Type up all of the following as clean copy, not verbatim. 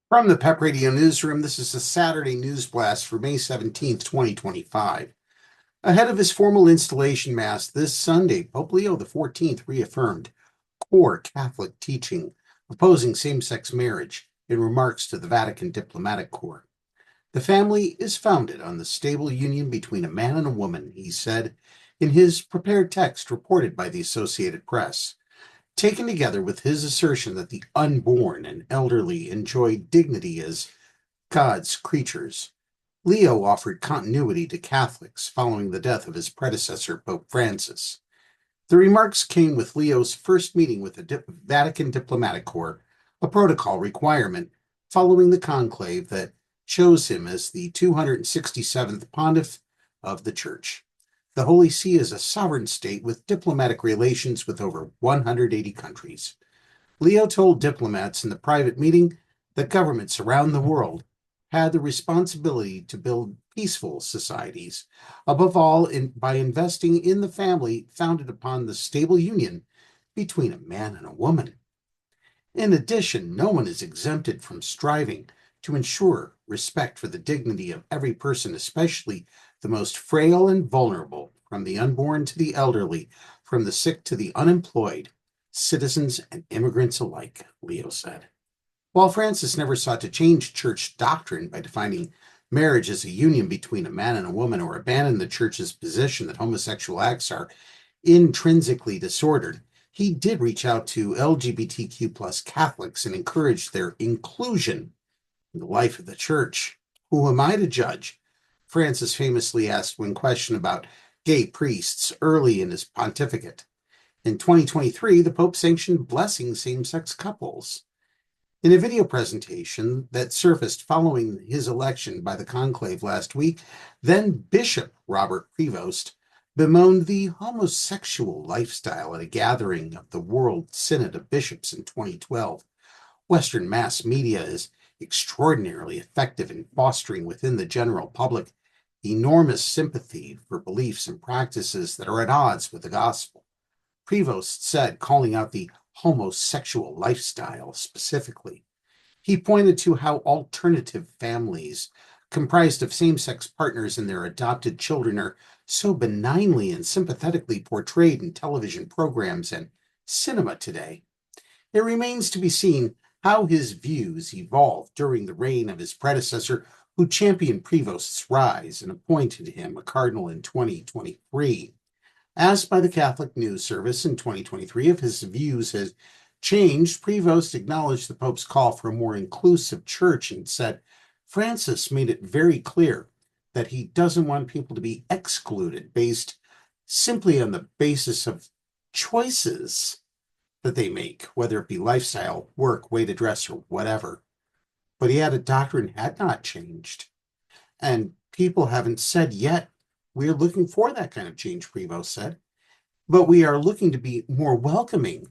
From the PEP Radio Newsroom, this is a Saturday news blast for May 17th, 2025. Ahead of his formal installation mass this Sunday, Pope Leo XIV reaffirmed core Catholic teaching opposing same-sex marriage in remarks to the Vatican diplomatic corps. The family is founded on the stable union between a man and a woman, he said in his prepared text reported by the Associated Press. Taken together with his assertion that the unborn and elderly enjoy dignity as God's creatures, Leo offered continuity to Catholics following the death of his predecessor, Pope Francis. The remarks came with Leo's first meeting with the Vatican diplomatic corps, a protocol requirement following the conclave that chose him as the 267th pontiff of the Church. The Holy See is a sovereign state with diplomatic relations with over 180 countries. Leo told diplomats in the private meeting that governments around the world had the responsibility to build peaceful societies, above all by investing in the family founded upon the stable union between a man and a woman. In addition, no one is exempted from striving to ensure respect for the dignity of every person, especially the most frail and vulnerable, from the unborn to the elderly, from the sick to the unemployed, citizens and immigrants alike, Leo said. While Francis never sought to change church doctrine by defining marriage as a union between a man and a woman or abandon the church's position that homosexual acts are intrinsically disordered, he did reach out to LGBTQ plus Catholics and encourage their inclusion in the life of the church. Who am I to judge? Francis famously asked when questioned about gay priests early in his pontificate. In 2023, the Pope sanctioned blessing same-sex couples. In a video presentation that surfaced following his election by the conclave last week, then Bishop Robert Prevost bemoaned the homosexual lifestyle at a gathering of the World Synod of Bishops in 2012. Western mass media is extraordinarily effective in fostering within the general public enormous sympathy for beliefs and practices that are at odds with the gospel, Prevost said, calling out the homosexual lifestyle specifically. He pointed to how alternative families comprised of same-sex partners and their adopted children are so benignly and sympathetically portrayed in television programs and cinema today. It remains to be seen how his views evolved during the reign of his predecessor, who championed Prevost's rise and appointed him a cardinal in 2023. Asked by the Catholic News Service in 2023 if his views had changed, Prevost acknowledged the Pope's call for a more inclusive church and said, Francis made it very clear that he doesn't want people to be excluded based simply on the basis of choices that they make, whether it be lifestyle, work, way to dress, or whatever. But he added doctrine had not changed. And people haven't said yet, we're looking for that kind of change, Prevost said. But we are looking to be more welcoming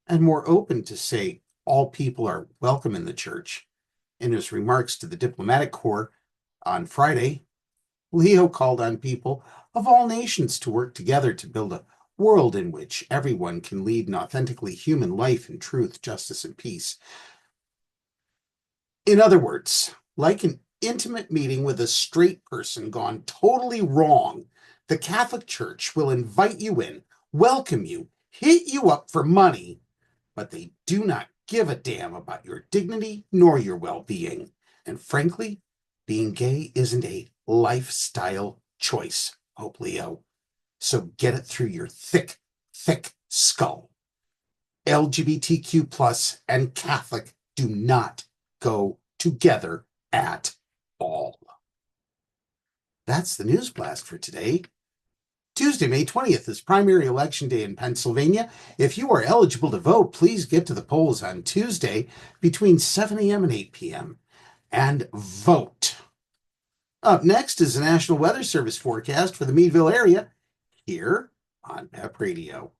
and more open to say all people are welcome in the church. In his remarks to the diplomatic corps on Friday, Leo called on people of all nations to work together to build a world in which everyone can lead an authentically human life in truth, justice, and peace. In other words, like an intimate meeting with a straight person gone totally wrong, the Catholic Church will invite you in, welcome you, hit you up for money, but they do not give a damn about your dignity nor your well-being. And frankly, being gay isn't a lifestyle choice, Pope Leo. So get it through your thick, thick skull. LGBTQ plus and Catholic do not go together at all. That's the news blast for today. Tuesday, May 20th is primary election day in Pennsylvania. If you are eligible to vote, please get to the polls on Tuesday between 7 a.m. and 8 p.m. and vote. Up next is the National Weather Service forecast for the Meadville area here on PEP Radio.